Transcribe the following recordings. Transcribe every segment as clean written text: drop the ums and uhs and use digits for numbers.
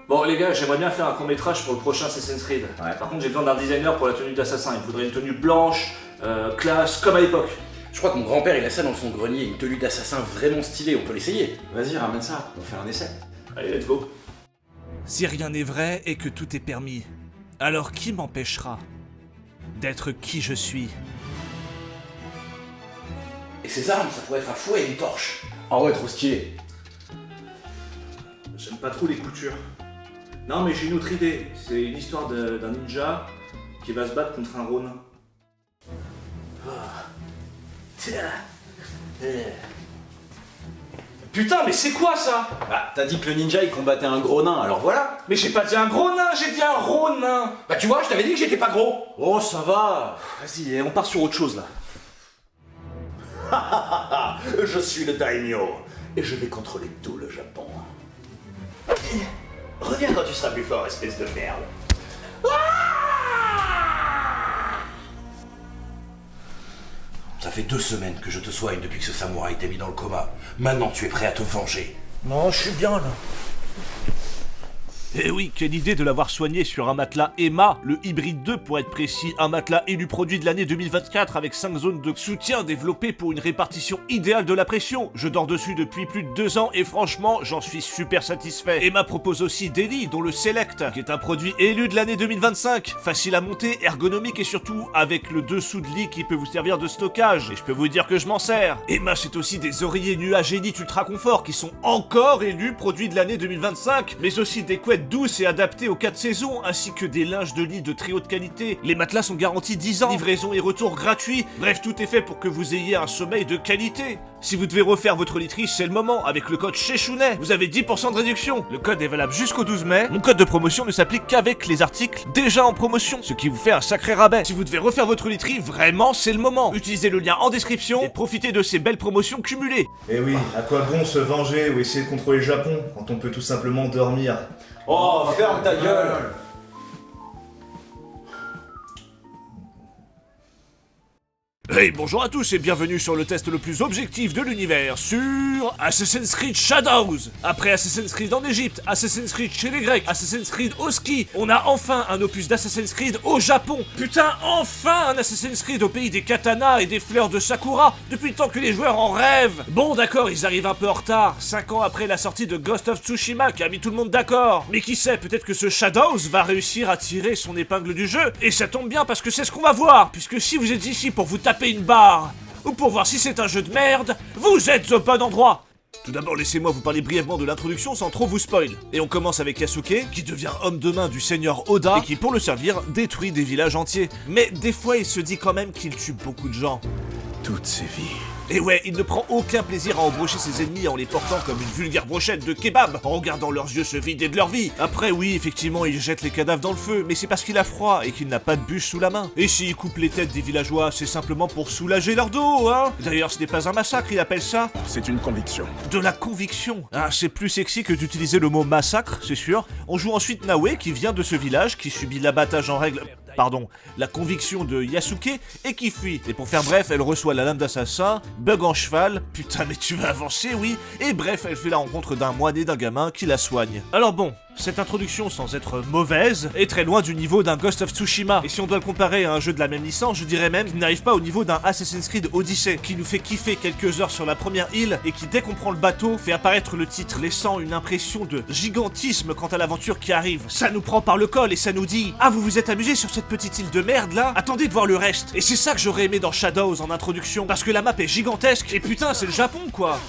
Bon les gars, j'aimerais bien faire un court-métrage pour le prochain Assassin's Creed. Ouais. Par contre, j'ai besoin d'un designer pour la tenue d'assassin. Il me faudrait une tenue blanche, classe, comme à l'époque. Je crois que mon grand-père il a ça dans son grenier, une tenue d'assassin vraiment stylée, on peut l'essayer. Vas-y, ramène ça, on fait un essai. Allez, let's go. Si rien n'est vrai et que tout est permis, alors qui m'empêchera d'être qui je suis? Et ces armes, ça pourrait être un fouet et une torche. Ah ouais, trop stylé. J'aime pas trop les coutures. Non, mais j'ai une autre idée. C'est une histoire d'un ninja qui va se battre contre un Ronin. Putain, mais c'est quoi ça? Bah, t'as dit que le ninja il combattait un gros nain, alors voilà. Mais j'ai pas dit un gros nain, j'ai dit un Ronin. Bah tu vois, je t'avais dit que j'étais pas gros. Oh, ça va. Vas-y, on part sur autre chose là. Je suis le daimyo et je vais contrôler tout le Japon. Reviens quand tu seras plus fort, espèce de merde. Ça fait 2 semaines que je te soigne depuis que ce samouraï t'a mis dans le coma. Maintenant tu es prêt à te venger. Non, je suis bien là. Eh oui, quelle idée de l'avoir soigné sur un matelas Emma, le hybride 2 pour être précis, un matelas élu produit de l'année 2024 avec 5 zones de soutien développées pour une répartition idéale de la pression. Je dors dessus depuis plus de 2 ans et franchement, j'en suis super satisfait. Emma propose aussi Daily, dont le Select, qui est un produit élu de l'année 2025. Facile à monter, ergonomique et surtout avec le dessous de lit qui peut vous servir de stockage. Et je peux vous dire que je m'en sers. Emma, c'est aussi des oreillers nuage Elite Ultra Confort qui sont encore élus produits de l'année 2025, mais aussi des couettes douces et adaptées aux 4 saisons, ainsi que des linges de lit de très haute qualité. Les matelas sont garantis 10 ans, livraison et retour gratuits. Bref, tout est fait pour que vous ayez un sommeil de qualité. Si vous devez refaire votre literie, c'est le moment. Avec le code CHECHOUNET, vous avez 10% de réduction. Le code est valable jusqu'au 12 mai. Mon code de promotion ne s'applique qu'avec les articles déjà en promotion, ce qui vous fait un sacré rabais. Si vous devez refaire votre literie, vraiment, c'est le moment. Utilisez le lien en description et profitez de ces belles promotions cumulées. Eh oui, à quoi bon se venger ou essayer de contrôler le Japon quand on peut tout simplement dormir? Oh, ferme ta gueule. Hey, bonjour à tous et bienvenue sur le test le plus objectif de l'univers sur Assassin's Creed Shadows. Après Assassin's Creed en Égypte, Assassin's Creed chez les Grecs, Assassin's Creed au ski, on a enfin un opus d'Assassin's Creed au Japon. Putain, enfin un Assassin's Creed au pays des katanas et des fleurs de sakura, depuis le temps que les joueurs en rêvent. Bon d'accord, ils arrivent un peu en retard, 5 ans après la sortie de Ghost of Tsushima qui a mis tout le monde d'accord. Mais qui sait, peut-être que ce Shadows va réussir à tirer son épingle du jeu. Et ça tombe bien parce que c'est ce qu'on va voir, puisque si vous êtes ici pour vous taper une barre, ou pour voir si c'est un jeu de merde, vous êtes au bon endroit. Tout d'abord, laissez-moi vous parler brièvement de l'introduction sans trop vous spoil. Et on commence avec Yasuke, qui devient homme de main du seigneur Oda, et qui, pour le servir, détruit des villages entiers. Mais des fois, il se dit quand même qu'il tue beaucoup de gens. Toutes ces vies. Et ouais, il ne prend aucun plaisir à embrocher ses ennemis en les portant comme une vulgaire brochette de kebab, en regardant leurs yeux se vider de leur vie. Après oui, effectivement, il jette les cadavres dans le feu, mais c'est parce qu'il a froid et qu'il n'a pas de bûche sous la main. Et s'il coupe les têtes des villageois, c'est simplement pour soulager leur dos, hein. D'ailleurs, ce n'est pas un massacre, il appelle ça C'est une conviction. de la conviction. Ah, c'est plus sexy que d'utiliser le mot massacre, c'est sûr. On joue ensuite Naoe, qui vient de ce village, qui subit l'abattage en règle... Pardon, la conviction de Yasuke, et qui fuit. Et pour faire bref, elle reçoit la lame d'assassin, bug en cheval, putain mais tu vas avancer, oui. Et bref, elle fait la rencontre d'un moine et d'un gamin qui la soigne. Alors bon, cette introduction, sans être mauvaise, est très loin du niveau d'un Ghost of Tsushima. Et si on doit le comparer à un jeu de la même licence, je dirais même qu'il n'arrive pas au niveau d'un Assassin's Creed Odyssey, qui nous fait kiffer quelques heures sur la première île, et qui, dès qu'on prend le bateau, fait apparaître le titre, laissant une impression de gigantisme quant à l'aventure qui arrive. Ça nous prend par le col et ça nous dit « Ah, vous vous êtes amusé sur cette petite île de merde là? Attendez de voir le reste !» Et c'est ça que j'aurais aimé dans Shadows en introduction, parce que la map est gigantesque, et putain, c'est le Japon quoi.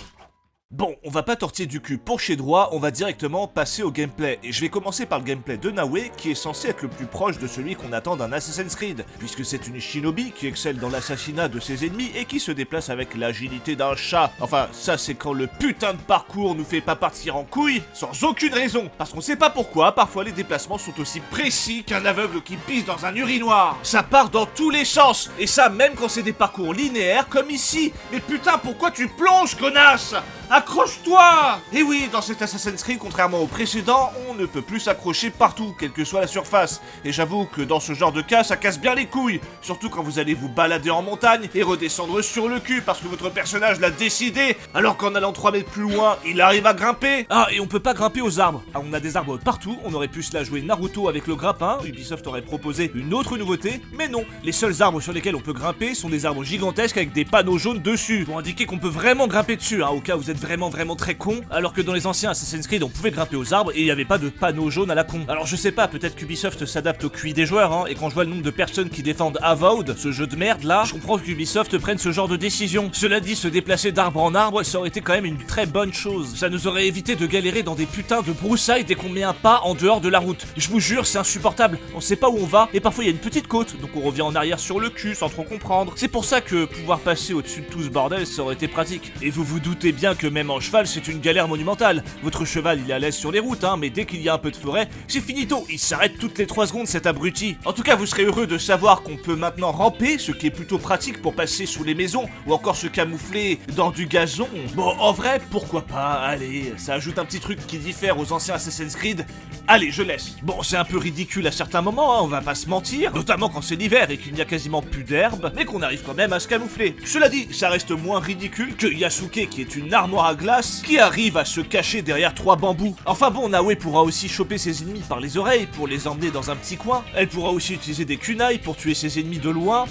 Bon, on va pas tortiller du cul pour chez droit, on va directement passer au gameplay. Et je vais commencer par le gameplay de Naoe, qui est censé être le plus proche de celui qu'on attend d'un Assassin's Creed, puisque c'est une shinobi qui excelle dans l'assassinat de ses ennemis et qui se déplace avec l'agilité d'un chat. Enfin, ça c'est quand le putain de parcours nous fait pas partir en couille, sans aucune raison. Parce qu'on sait pas pourquoi, parfois les déplacements sont aussi précis qu'un aveugle qui pisse dans un urinoir. Ça part dans tous les sens, et ça même quand c'est des parcours linéaires comme ici. Mais putain, pourquoi tu plonges, connasse? Accroche-toi! Et oui, dans cet Assassin's Creed, contrairement au précédent, on ne peut plus s'accrocher partout, quelle que soit la surface. Et j'avoue que dans ce genre de cas, ça casse bien les couilles. Surtout quand vous allez vous balader en montagne et redescendre sur le cul parce que votre personnage l'a décidé, alors qu'en allant 3 mètres plus loin, il arrive à grimper. Ah, et on peut pas grimper aux arbres. Ah, on a des arbres partout, on aurait pu se la jouer Naruto avec le grappin, Ubisoft aurait proposé une autre nouveauté, mais non. Les seuls arbres sur lesquels on peut grimper sont des arbres gigantesques avec des panneaux jaunes dessus, pour indiquer qu'on peut vraiment grimper dessus, hein, au cas où vous êtes vraiment très con, alors que dans les anciens Assassin's Creed on pouvait grimper aux arbres et il n'y avait pas de panneaux jaunes à la con. Alors je sais pas, peut-être qu'Ubisoft s'adapte au QI des joueurs, hein, et quand je vois le nombre de personnes qui défendent Avowed, ce jeu de merde là, je comprends qu'Ubisoft prenne ce genre de décision. Cela dit, se déplacer d'arbre en arbre, ça aurait été quand même une très bonne chose. Ça nous aurait évité de galérer dans des putains de broussailles dès qu'on met un pas en dehors de la route. Je vous jure, c'est insupportable, on sait pas où on va, et parfois il y a une petite côte, donc on revient en arrière sur le cul sans trop comprendre. C'est pour ça que pouvoir passer au-dessus de tout ce bordel, ça aurait été pratique. Et vous vous doutez bien que même en cheval, c'est une galère monumentale. Votre cheval, il est à l'aise sur les routes, hein, mais dès qu'il y a un peu de forêt, c'est finito, il s'arrête toutes les 3 secondes cet abruti. En tout cas, vous serez heureux de savoir qu'on peut maintenant ramper, ce qui est plutôt pratique pour passer sous les maisons, ou encore se camoufler dans du gazon. Bon, en vrai, pourquoi pas, allez, ça ajoute un petit truc qui diffère aux anciens Assassin's Creed. Allez, je laisse. Bon, c'est un peu ridicule à certains moments, hein, on va pas se mentir, notamment quand c'est l'hiver et qu'il n'y a quasiment plus d'herbe, mais qu'on arrive quand même à se camoufler. Cela dit, ça reste moins ridicule que Yasuke, qui est une armoire à glace, qui arrive à se cacher derrière 3 bambous. Enfin bon, Naoe pourra aussi choper ses ennemis par les oreilles pour les emmener dans un petit coin. Elle pourra aussi utiliser des kunai pour tuer ses ennemis de loin.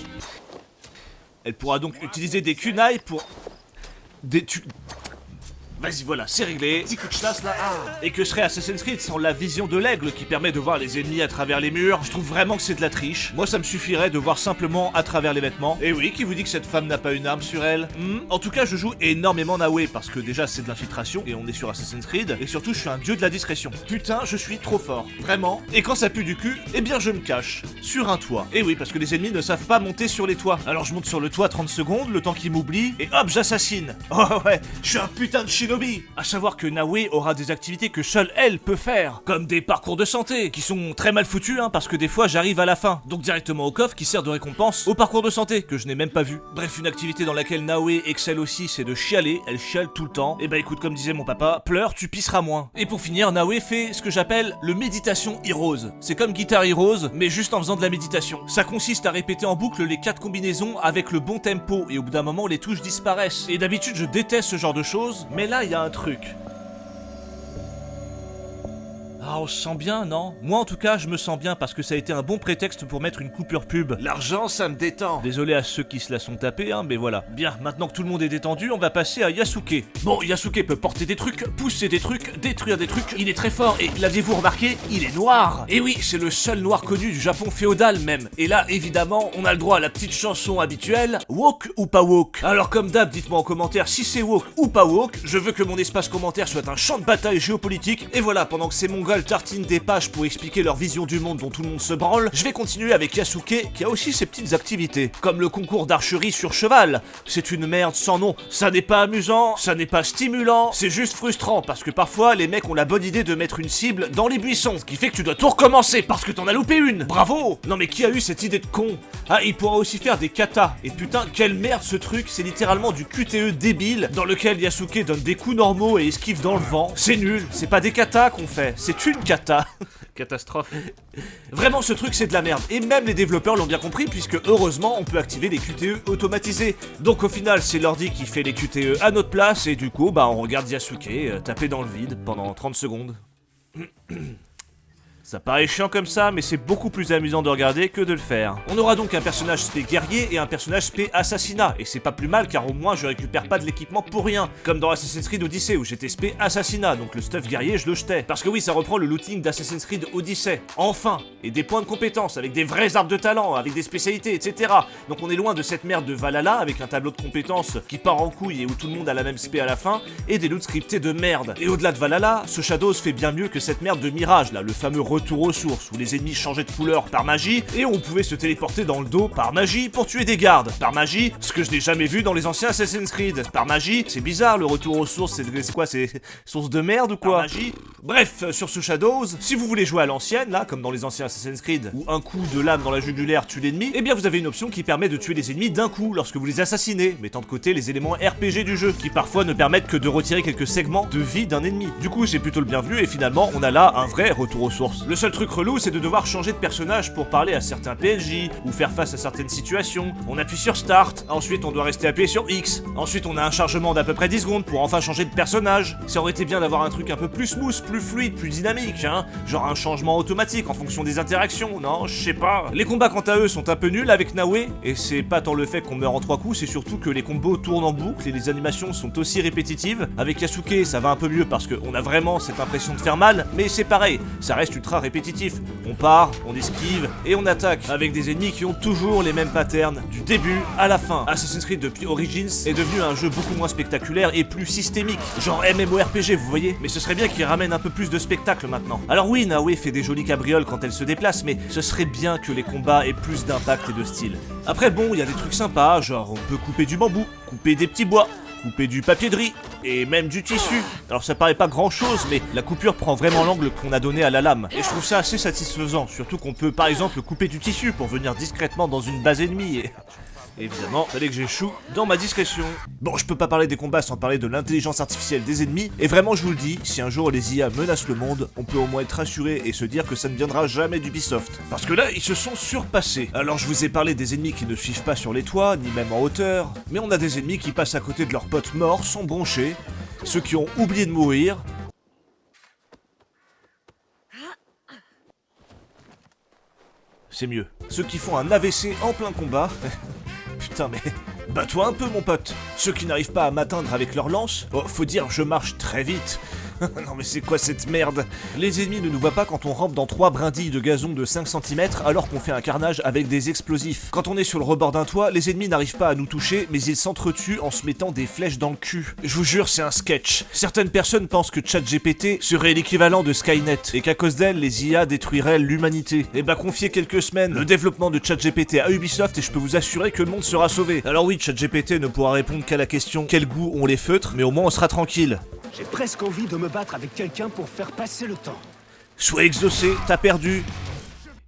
Elle pourra donc utiliser des kunai pour... Vas-y, voilà, c'est réglé. Petit coup de chasse là. Et que serait Assassin's Creed sans la vision de l'aigle qui permet de voir les ennemis à travers les murs? Je trouve vraiment que c'est de la triche. Moi, ça me suffirait de voir simplement à travers les vêtements. Et oui, qui vous dit que cette femme n'a pas une arme sur elle? En tout cas, je joue énormément Naoe parce que déjà c'est de l'infiltration et on est sur Assassin's Creed. Et surtout, je suis un dieu de la discrétion. Putain, je suis trop fort. Vraiment. Et quand ça pue du cul, eh bien je me cache. Sur un toit. Et oui, parce que les ennemis ne savent pas monter sur les toits. Alors je monte sur le toit 30 secondes, le temps qu'ils m'oublient, et hop, j'assassine. Oh ouais, je suis un putain de shinobi. À savoir que Naoe aura des activités que seule elle peut faire, comme des parcours de santé, qui sont très mal foutus, hein, parce que des fois j'arrive à la fin, donc directement au coffre qui sert de récompense au parcours de santé, que je n'ai même pas vu. Bref, une activité dans laquelle Naoe excelle aussi, c'est de chialer, elle chiale tout le temps. Et bah écoute, comme disait mon papa, pleure, tu pisseras moins. Et pour finir, Naoe fait ce que j'appelle le méditation heroes. C'est comme Guitar Heroes, mais juste en faisant de la méditation. Ça consiste à répéter en boucle les 4 combinaisons avec le bon tempo, et au bout d'un moment les touches disparaissent. Et d'habitude je déteste ce genre de choses, mais là il y a un truc. Ah, on se sent bien, non? Moi en tout cas, je me sens bien parce que ça a été un bon prétexte pour mettre une coupure pub. L'argent, ça me détend. Désolé à ceux qui se la sont tapés, hein, mais voilà. Bien, maintenant que tout le monde est détendu, on va passer à Yasuke. Bon, Yasuke peut porter des trucs, pousser des trucs, détruire des trucs. Il est très fort et, l'aviez-vous remarqué, il est noir. Et oui, c'est le seul noir connu du Japon féodal même. Et là, évidemment, on a le droit à la petite chanson habituelle, woke ou pas woke. Alors comme d'hab, dites-moi en commentaire si c'est woke ou pas woke. Je veux que mon espace commentaire soit un champ de bataille géopolitique. Et voilà, pendant que ces mongols tartinent des pages pour expliquer leur vision du monde dont tout le monde se branle, je vais continuer avec Yasuke qui a aussi ses petites activités, comme le concours d'archerie sur cheval. C'est une merde sans nom, ça n'est pas amusant, ça n'est pas stimulant, c'est juste frustrant parce que parfois les mecs ont la bonne idée de mettre une cible dans les buissons, ce qui fait que tu dois tout recommencer parce que t'en as loupé une. Bravo. Non mais qui a eu cette idée de con? Ah, il pourra aussi faire des katas, et putain quelle merde ce truc, c'est littéralement du QTE débile dans lequel Yasuke donne des coups normaux et esquive dans le vent. C'est nul, c'est pas des katas qu'on fait, c'est une kata. Catastrophe. Vraiment ce truc c'est de la merde. Et même les développeurs l'ont bien compris puisque heureusement on peut activer les QTE automatisés. Donc au final c'est l'ordi qui fait les QTE à notre place et du coup bah on regarde Yasuke taper dans le vide pendant 30 secondes. Ça paraît chiant comme ça, mais c'est beaucoup plus amusant de regarder que de le faire. On aura donc un personnage spé guerrier et un personnage spé assassinat, et c'est pas plus mal car au moins je récupère pas de l'équipement pour rien, comme dans Assassin's Creed Odyssey où j'étais spé assassinat, donc le stuff guerrier je le jetais. Parce que oui, ça reprend le looting d'Assassin's Creed Odyssey, enfin, et des points de compétences, avec des vrais arbres de talent, avec des spécialités, etc. Donc on est loin de cette merde de Valhalla, avec un tableau de compétences qui part en couille et où tout le monde a la même spé à la fin, et des loots scriptés de merde. Et au-delà de Valhalla, ce Shadows fait bien mieux que cette merde de Mirage là, le fameux Retour aux sources, où les ennemis changeaient de couleur par magie, et on pouvait se téléporter dans le dos par magie pour tuer des gardes. Par magie, ce que je n'ai jamais vu dans les anciens Assassin's Creed. Par magie, c'est bizarre, le retour aux sources, c'est quoi, c'est source de merde ou quoi? Par magie. Bref, sur ce Shadows, si vous voulez jouer à l'ancienne, là, comme dans les anciens Assassin's Creed, où un coup de lame dans la jugulaire tue l'ennemi, eh bien vous avez une option qui permet de tuer les ennemis d'un coup lorsque vous les assassinez, mettant de côté les éléments RPG du jeu, qui parfois ne permettent que de retirer quelques segments de vie d'un ennemi. Du coup, c'est plutôt le bienvenu et finalement, on a là un vrai retour aux sources. Le seul truc relou, c'est de devoir changer de personnage pour parler à certains PNJ, ou faire face à certaines situations. On appuie sur Start, ensuite on doit rester appuyé sur X, ensuite on a un chargement d'à peu près 10 secondes pour enfin changer de personnage. Ça aurait été bien d'avoir un truc un peu plus smooth, plus fluide, plus dynamique, hein, genre un changement automatique en fonction des interactions, non, je sais pas. Les combats quant à eux sont un peu nuls avec Naoe, et c'est pas tant le fait qu'on meurt en 3 coups, c'est surtout que les combos tournent en boucle et les animations sont aussi répétitives. Avec Yasuke, ça va un peu mieux parce qu'on a vraiment cette impression de faire mal, mais c'est pareil, ça reste ultra répétitif. On part, on esquive et on attaque avec des ennemis qui ont toujours les mêmes patterns du début à la fin. Assassin's Creed depuis Origins est devenu un jeu beaucoup moins spectaculaire et plus systémique, genre MMORPG vous voyez, mais ce serait bien qu'il ramène un peu plus de spectacle maintenant. Alors oui, Naoe fait des jolies cabrioles quand elle se déplace, mais ce serait bien que les combats aient plus d'impact et de style. Après bon, il y a des trucs sympas, genre on peut couper du bambou, couper des petits bois, couper du papier de riz, et même du tissu. Alors ça paraît pas grand chose, mais la coupure prend vraiment l'angle qu'on a donné à la lame. Et je trouve ça assez satisfaisant, surtout qu'on peut par exemple couper du tissu pour venir discrètement dans une base ennemie et... Évidemment, fallait que j'échoue dans ma discrétion. Bon, je peux pas parler des combats sans parler de l'intelligence artificielle des ennemis, et vraiment je vous le dis, si un jour les IA menacent le monde, on peut au moins être rassuré et se dire que ça ne viendra jamais d'Ubisoft. Parce que là, ils se sont surpassés. Alors je vous ai parlé des ennemis qui ne suivent pas sur les toits, ni même en hauteur, mais on a des ennemis qui passent à côté de leurs potes morts sans broncher, ceux qui ont oublié de mourir, c'est mieux. Ceux qui font un AVC en plein combat. Putain mais... bats-toi un peu mon pote. Ceux qui n'arrivent pas à m'atteindre avec leur lance, oh, faut dire je marche très vite. Non mais c'est quoi cette merde? Les ennemis ne nous voient pas quand on rampe dans 3 brindilles de gazon de 5 cm alors qu'on fait un carnage avec des explosifs. Quand on est sur le rebord d'un toit, les ennemis n'arrivent pas à nous toucher, mais ils s'entretuent en se mettant des flèches dans le cul. Je vous jure, c'est un sketch. Certaines personnes pensent que ChatGPT serait l'équivalent de Skynet, et qu'à cause d'elle, les IA détruiraient l'humanité. Et bah confiez quelques semaines le développement de ChatGPT à Ubisoft et je peux vous assurer que le monde sera sauvé. Alors oui, ChatGPT ne pourra répondre qu'à la question quel goût ont les feutres, mais au moins on sera tranquille. J'ai presque envie de me battre avec quelqu'un pour faire passer le temps. Sois exaucé, t'as perdu.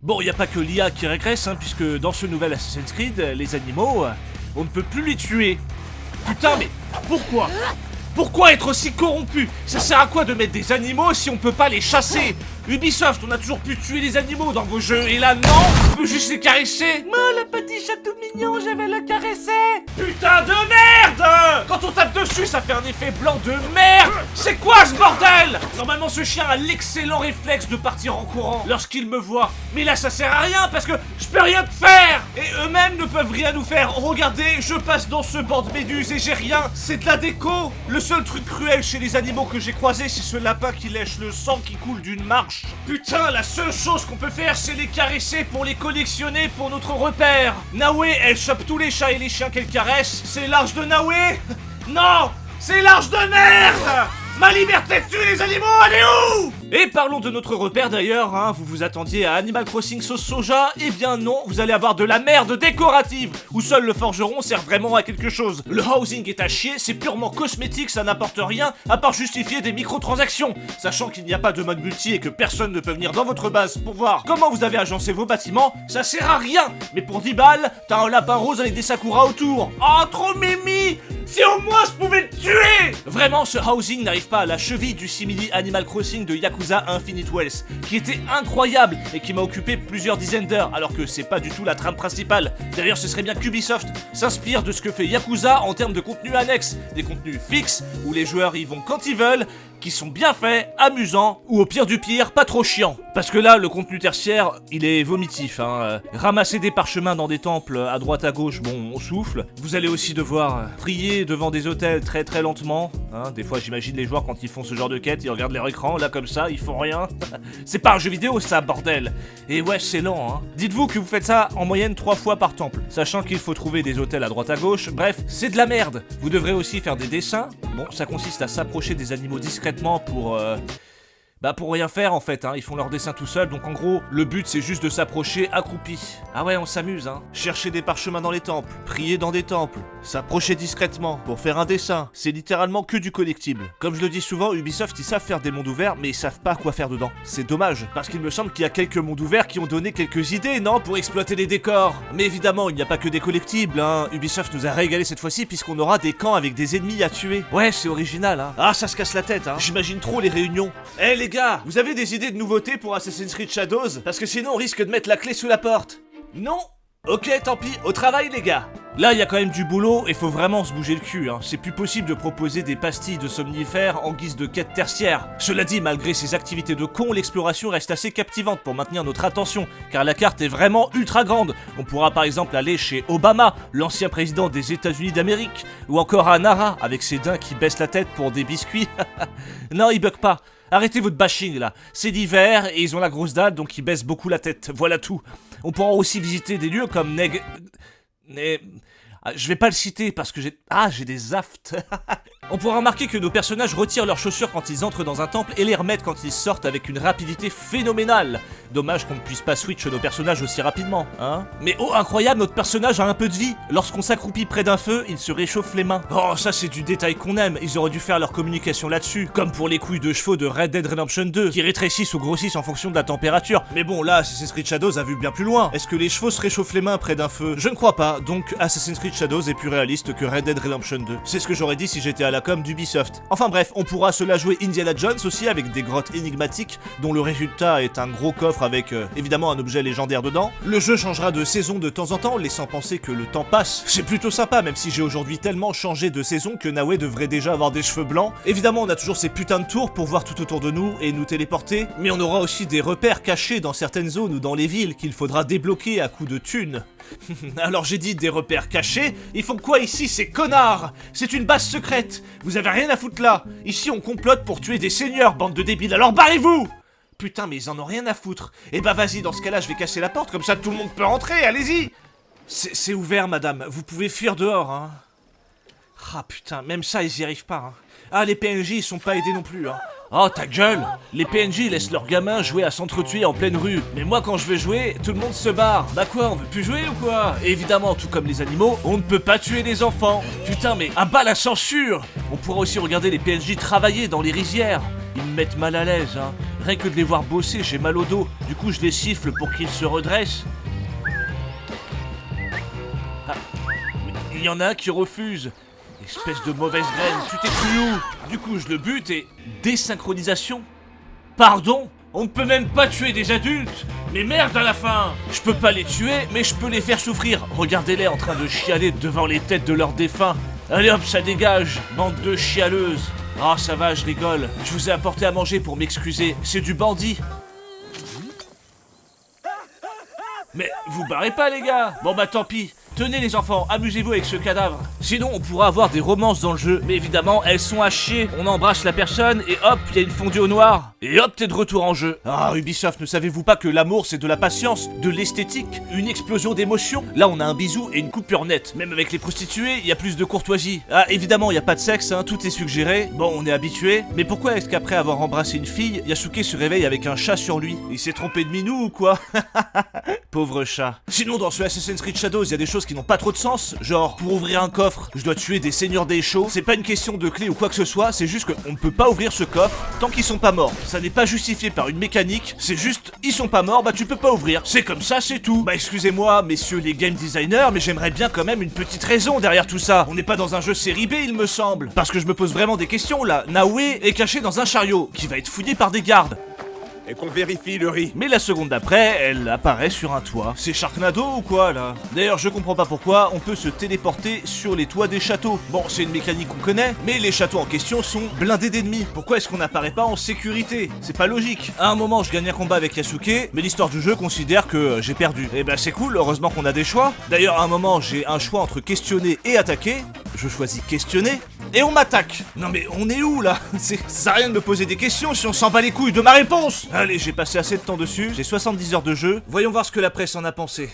Bon, y a pas que l'IA qui régresse, hein, puisque dans ce nouvel Assassin's Creed, les animaux, on ne peut plus les tuer. Putain, mais pourquoi? Pourquoi être aussi corrompu? Ça sert à quoi de mettre des animaux si on peut pas les chasser? Ubisoft, on a toujours pu tuer les animaux dans vos jeux, et là non, on peut juste les caresser. Moi, le petit chat tout mignon, je vais le caresser. Putain de merde! Quand on tape dessus, ça fait un effet blanc de merde. C'est quoi ce bordel? Normalement, ce chien a l'excellent réflexe de partir en courant lorsqu'il me voit. Mais là, ça sert à rien parce que je peux rien te faire. Et eux-mêmes ne peuvent rien nous faire. Regardez, je passe dans ce banc de méduses et j'ai rien. C'est de la déco. Le seul truc cruel chez les animaux que j'ai croisé, c'est ce lapin qui lèche le sang qui coule d'une marche. Putain, la seule chose qu'on peut faire, c'est les caresser pour les collectionner pour notre repère. Naoe, elle chope tous les chats et les chiens qu'elle caresse. C'est l'arche de Naoe? Non, c'est l'arche de merde. Ma liberté de tuer les animaux, elle est où? Et parlons de notre repère d'ailleurs, hein, vous vous attendiez à Animal Crossing sauce soja? Eh bien non, vous allez avoir de la merde décorative, où seul le forgeron sert vraiment à quelque chose. Le housing est à chier, c'est purement cosmétique, ça n'apporte rien, à part justifier des microtransactions. Sachant qu'il n'y a pas de mode multi et que personne ne peut venir dans votre base pour voir comment vous avez agencé vos bâtiments, ça sert à rien. Mais pour 10 balles, t'as un lapin rose avec des sakura autour. Oh, trop mimi! Si au moins je pouvais le tuer! Vraiment, ce housing n'arrive pas à la cheville du simili Animal Crossing de Yakuza Infinite Wealth, qui était incroyable et qui m'a occupé plusieurs dizaines d'heures, alors que c'est pas du tout la trame principale. D'ailleurs, ce serait bien qu'Ubisoft s'inspire de ce que fait Yakuza en termes de contenu annexe, des contenus fixes où les joueurs y vont quand ils veulent, qui sont bien faits, amusants, ou au pire du pire, pas trop chiants. Parce que là, le contenu tertiaire, il est vomitif, hein. Ramasser des parchemins dans des temples à droite à gauche, bon, on souffle. Vous allez aussi devoir prier devant des hôtels très très lentement, hein. Des fois, j'imagine les joueurs quand ils font ce genre de quête, ils regardent leur écran, là comme ça, ils font rien. C'est pas un jeu vidéo ça, bordel. Et ouais, c'est lent, hein. Dites-vous que vous faites ça en moyenne 3 fois par temple, sachant qu'il faut trouver des hôtels à droite à gauche, bref, c'est de la merde. Vous devrez aussi faire des dessins, bon, ça consiste à s'approcher des animaux discrètement pour Bah pour rien faire en fait, hein, ils font leur dessin tout seuls, donc en gros, le but c'est juste de s'approcher accroupi. Ah ouais, on s'amuse, hein. Chercher des parchemins dans les temples, prier dans des temples, s'approcher discrètement pour faire un dessin, c'est littéralement que du collectible. Comme je le dis souvent, Ubisoft ils savent faire des mondes ouverts, mais ils savent pas quoi faire dedans. C'est dommage, parce qu'il me semble qu'il y a quelques mondes ouverts qui ont donné quelques idées, non, pour exploiter les décors. Mais évidemment, il n'y a pas que des collectibles, hein. Ubisoft nous a régalé cette fois-ci puisqu'on aura des camps avec des ennemis à tuer. Ouais, c'est original, hein. Ah, ça se casse la tête, hein. J'imagine trop les réunions. Eh les gars, vous avez des idées de nouveautés pour Assassin's Creed Shadows? Parce que sinon on risque de mettre la clé sous la porte. Non? Ok, tant pis, au travail les gars. Là, il y a quand même du boulot et faut vraiment se bouger le cul, hein. C'est plus possible de proposer des pastilles de somnifères en guise de quête tertiaire. Cela dit, malgré ces activités de con, l'exploration reste assez captivante pour maintenir notre attention, car la carte est vraiment ultra grande. On pourra par exemple aller chez Obama, l'ancien président des États-Unis d'Amérique, ou encore à Nara, avec ses daims qui baissent la tête pour des biscuits. Non, il bug pas. Arrêtez votre bashing là, c'est l'hiver et ils ont la grosse dalle donc ils baissent beaucoup la tête, voilà tout. On pourra aussi visiter des lieux comme je vais pas le citer parce que j'ai des aftes. On pourra remarquer que nos personnages retirent leurs chaussures quand ils entrent dans un temple et les remettent quand ils sortent avec une rapidité phénoménale. Dommage qu'on ne puisse pas switch nos personnages aussi rapidement, hein. Mais oh incroyable, notre personnage a un peu de vie. Lorsqu'on s'accroupit près d'un feu, il se réchauffe les mains. Oh ça c'est du détail qu'on aime, ils auraient dû faire leur communication là-dessus. Comme pour les couilles de chevaux de Red Dead Redemption 2, qui rétrécissent ou grossissent en fonction de la température. Mais bon là, Assassin's Creed Shadows a vu bien plus loin. Est-ce que les chevaux se réchauffent les mains près d'un feu? Je ne crois pas, donc Assassin's Creed Shadows est plus réaliste que Red Dead Redemption 2. C'est ce que j'aurais dit si j'étais à la com d'Ubisoft. Enfin bref, on pourra se la jouer Indiana Jones aussi avec des grottes énigmatiques dont le résultat est un gros coffre avec évidemment un objet légendaire dedans. Le jeu changera de saison de temps en temps, laissant penser que le temps passe. C'est plutôt sympa, même si j'ai aujourd'hui tellement changé de saison que Naoé devrait déjà avoir des cheveux blancs. Évidemment, on a toujours ces putains de tours pour voir tout autour de nous et nous téléporter, mais on aura aussi des repères cachés dans certaines zones ou dans les villes qu'il faudra débloquer à coups de thunes. Alors j'ai dit des repères cachés, ils font quoi ici ces connards? C'est une base secrète, vous avez rien à foutre là. Ici on complote pour tuer des seigneurs, bande de débiles, alors barrez-vous! Putain mais ils en ont rien à foutre. Eh bah vas-y, dans ce cas là je vais casser la porte, comme ça tout le monde peut rentrer, allez-y. C'est ouvert madame, vous pouvez fuir dehors hein. Ah putain, même ça ils y arrivent pas hein. Ah les PNJ ils sont pas aidés non plus hein. Oh ta gueule! Les PNJ laissent leurs gamins jouer à s'entretuer en pleine rue. Mais moi quand je veux jouer, tout le monde se barre. Bah quoi, on veut plus jouer ou quoi? Et évidemment, tout comme les animaux, on ne peut pas tuer les enfants. Putain mais à bas la censure! On pourra aussi regarder les PNJ travailler dans les rizières. Ils me mettent mal à l'aise hein. Rien que de les voir bosser, j'ai mal au dos. Du coup je les siffle pour qu'ils se redressent. Ah, il y en a un qui refuse. Espèce de mauvaise graine, tu t'es cru où? Du coup je le bute et... Désynchronisation? Pardon? On ne peut même pas tuer des adultes? Mais merde à la fin! Je peux pas les tuer, mais je peux les faire souffrir. Regardez-les en train de chialer devant les têtes de leurs défunts. Allez hop, ça dégage, bande de chialeuses. Ah ça va, je rigole. Je vous ai apporté à manger pour m'excuser. C'est du bandit. Mais vous barrez pas les gars. Bon bah tant pis. Tenez les enfants, amusez-vous avec ce cadavre. Sinon on pourra avoir des romances dans le jeu, mais évidemment elles sont à chier. On embrasse la personne et hop, il y a une fondue au noir. Et hop, t'es de retour en jeu. Ah Ubisoft, ne savez-vous pas que l'amour c'est de la patience, de l'esthétique, une explosion d'émotions? Là on a un bisou et une coupure nette. Même avec les prostituées, il y a plus de courtoisie. Ah évidemment il y a pas de sexe, hein, tout est suggéré. Bon on est habitué. Mais pourquoi est-ce qu'après avoir embrassé une fille, Yasuke se réveille avec un chat sur lui? Il s'est trompé de minou ou quoi? Pauvre chat. Sinon dans ce Assassin's Creed Shadows, il y a des choses qui n'ont pas trop de sens, genre pour ouvrir un coffre, je dois tuer des seigneurs des chauds. C'est pas une question de clé ou quoi que ce soit, c'est juste qu'on ne peut pas ouvrir ce coffre tant qu'ils sont pas morts. Ça n'est pas justifié par une mécanique, c'est juste ils sont pas morts, bah tu peux pas ouvrir. C'est comme ça, c'est tout. Bah excusez-moi, messieurs les game designers, mais j'aimerais bien quand même une petite raison derrière tout ça. On n'est pas dans un jeu série B, il me semble. Parce que je me pose vraiment des questions là. Naoé est caché dans un chariot qui va être fouillé par des gardes. Et qu'on vérifie le riz. Mais la seconde d'après, elle apparaît sur un toit. C'est Sharknado ou quoi là? D'ailleurs je comprends pas pourquoi on peut se téléporter sur les toits des châteaux. Bon c'est une mécanique qu'on connaît, mais les châteaux en question sont blindés d'ennemis. Pourquoi est-ce qu'on n'apparaît pas en sécurité? C'est pas logique. À un moment je gagne un combat avec Yasuke, mais l'histoire du jeu considère que j'ai perdu. Et bah c'est cool, heureusement qu'on a des choix. D'ailleurs à un moment j'ai un choix entre questionner et attaquer. Je choisis questionner. Et on m'attaque. Non mais on est où là? Ça sert à rien de me poser des questions si on s'en bat les couilles de ma réponse. Allez, j'ai passé assez de temps dessus, j'ai 70 heures de jeu. Voyons voir ce que la presse en a pensé.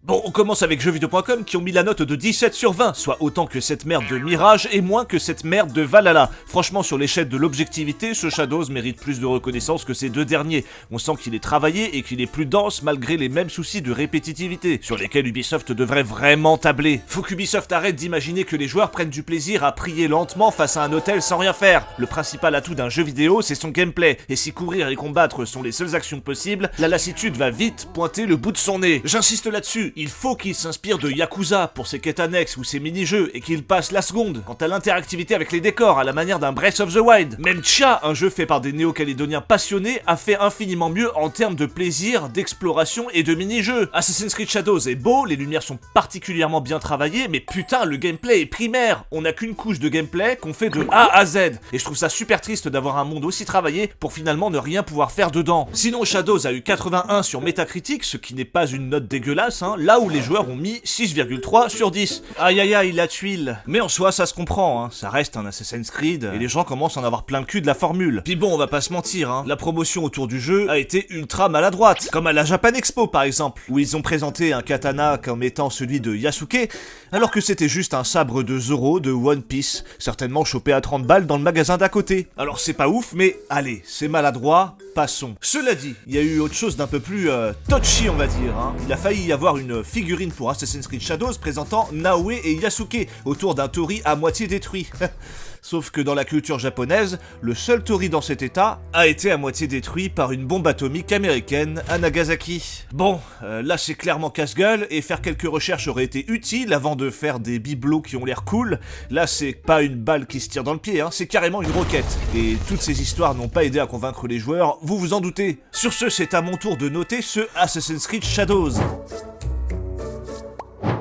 Bon, on commence avec jeuxvideo.com qui ont mis la note de 17 sur 20, soit autant que cette merde de Mirage et moins que cette merde de Valhalla. Franchement, sur l'échelle de l'objectivité, ce Shadows mérite plus de reconnaissance que ces deux derniers. On sent qu'il est travaillé et qu'il est plus dense malgré les mêmes soucis de répétitivité, sur lesquels Ubisoft devrait vraiment tabler. Faut qu'Ubisoft arrête d'imaginer que les joueurs prennent du plaisir à prier lentement face à un hôtel sans rien faire. Le principal atout d'un jeu vidéo, c'est son gameplay, et si courir et combattre sont les seules actions possibles, la lassitude va vite pointer le bout de son nez. J'insiste là-dessus. Il faut qu'il s'inspire de Yakuza pour ses quêtes annexes ou ses mini-jeux et qu'il passe la seconde quant à l'interactivité avec les décors à la manière d'un Breath of the Wild. Même Tcha, un jeu fait par des néo-calédoniens passionnés, a fait infiniment mieux en termes de plaisir, d'exploration et de mini-jeux. Assassin's Creed Shadows est beau, les lumières sont particulièrement bien travaillées, mais putain, le gameplay est primaire. On n'a qu'une couche de gameplay qu'on fait de A à Z. Et je trouve ça super triste d'avoir un monde aussi travaillé pour finalement ne rien pouvoir faire dedans. Sinon, Shadows a eu 81 sur Metacritic, ce qui n'est pas une note dégueulasse, hein, là où les joueurs ont mis 6,3 sur 10. Aïe aïe aïe, la tuile. Mais en soi, ça se comprend, hein. Ça reste un Assassin's Creed, et les gens commencent à en avoir plein le cul de la formule. Puis bon, on va pas se mentir, hein. La promotion autour du jeu a été ultra maladroite, comme à la Japan Expo par exemple, où ils ont présenté un katana comme étant celui de Yasuke, alors que c'était juste un sabre de Zoro de One Piece, certainement chopé à 30 balles dans le magasin d'à côté. Alors c'est pas ouf, mais allez, c'est maladroit, passons. Cela dit, il y a eu autre chose d'un peu plus touchy, on va dire, hein. Il a failli y avoir une figurine pour Assassin's Creed Shadows présentant Naoe et Yasuke autour d'un tori à moitié détruit. Sauf que dans la culture japonaise, le seul tori dans cet état a été à moitié détruit par une bombe atomique américaine à Nagasaki. Bon, là c'est clairement casse-gueule, et faire quelques recherches aurait été utile avant de faire des bibelots qui ont l'air cool. Là c'est pas une balle qui se tire dans le pied, hein, c'est carrément une roquette. Et toutes ces histoires n'ont pas aidé à convaincre les joueurs, vous vous en doutez. Sur ce, c'est à mon tour de noter ce Assassin's Creed Shadows.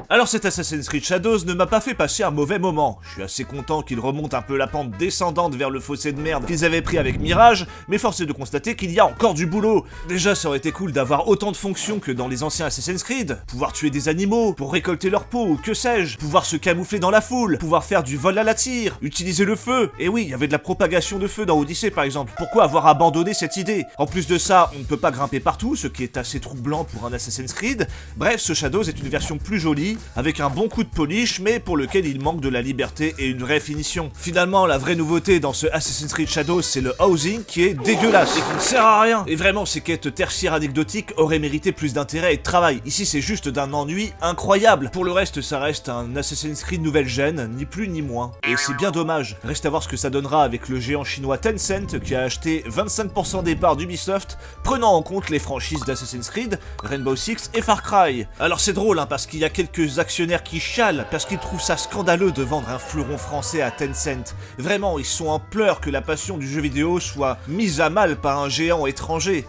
Alors cet Assassin's Creed Shadows ne m'a pas fait passer un mauvais moment. Je suis assez content qu'il remonte un peu la pente descendante vers le fossé de merde qu'ils avaient pris avec Mirage, mais force est de constater qu'il y a encore du boulot. Déjà, ça aurait été cool d'avoir autant de fonctions que dans les anciens Assassin's Creed. Pouvoir tuer des animaux, pour récolter leur peau, ou que sais-je. Pouvoir se camoufler dans la foule, pouvoir faire du vol à la tire, utiliser le feu. Et oui, il y avait de la propagation de feu dans Odyssey par exemple. Pourquoi avoir abandonné cette idée? En plus de ça, on ne peut pas grimper partout, ce qui est assez troublant pour un Assassin's Creed. Bref, ce Shadows est une version plus jolie, avec un bon coup de polish, mais pour lequel il manque de la liberté et une vraie finition. Finalement, la vraie nouveauté dans ce Assassin's Creed Shadows, c'est le housing qui est dégueulasse et qui ne sert à rien. Et vraiment, ces quêtes tertiaires anecdotiques auraient mérité plus d'intérêt et de travail. Ici, c'est juste d'un ennui incroyable. Pour le reste, ça reste un Assassin's Creed nouvelle gêne, ni plus ni moins. Et c'est bien dommage. Reste à voir ce que ça donnera avec le géant chinois Tencent, qui a acheté 25% des parts d'Ubisoft, prenant en compte les franchises d'Assassin's Creed, Rainbow Six et Far Cry. Alors c'est drôle, hein, parce qu'il y a quelques actionnaires qui chialent parce qu'ils trouvent ça scandaleux de vendre un fleuron français à Tencent. Vraiment, ils sont en pleurs que la passion du jeu vidéo soit mise à mal par un géant étranger.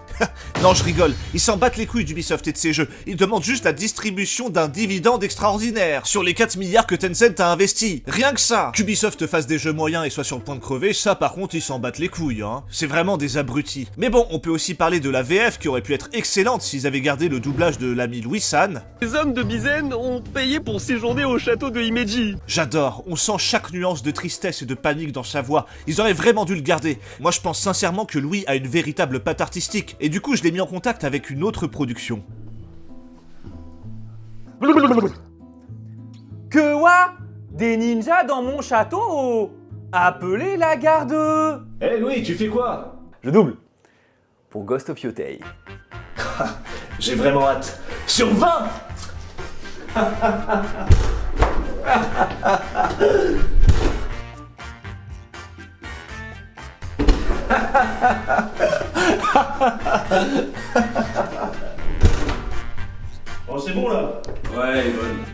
Non, je rigole, ils s'en battent les couilles d'Ubisoft et de ses jeux. Ils demandent juste la distribution d'un dividende extraordinaire sur les 4 milliards que Tencent a investi. Rien que ça. Qu'Ubisoft fasse des jeux moyens et soit sur le point de crever, ça par contre ils s'en battent les couilles, hein. C'est vraiment des abrutis. Mais bon, on peut aussi parler de la VF qui aurait pu être excellente s'ils avaient gardé le doublage de l'ami Louis San. Les hommes de Bizen ont payé pour séjourner au château de Himeji. J'adore, on sent chaque nuance de tristesse et de panique dans sa voix. Ils auraient vraiment dû le garder. Moi je pense sincèrement que Louis a une véritable patte artistique, et du coup je l'ai mis en contact avec une autre production. Que what? Des ninjas dans mon château? Appelez la garde. Eh Louis, tu fais quoi? Je double. Pour Ghost of Yotei. J'ai vraiment hâte. Sur 20. Oh, c'est bon là. Ouais, bonne.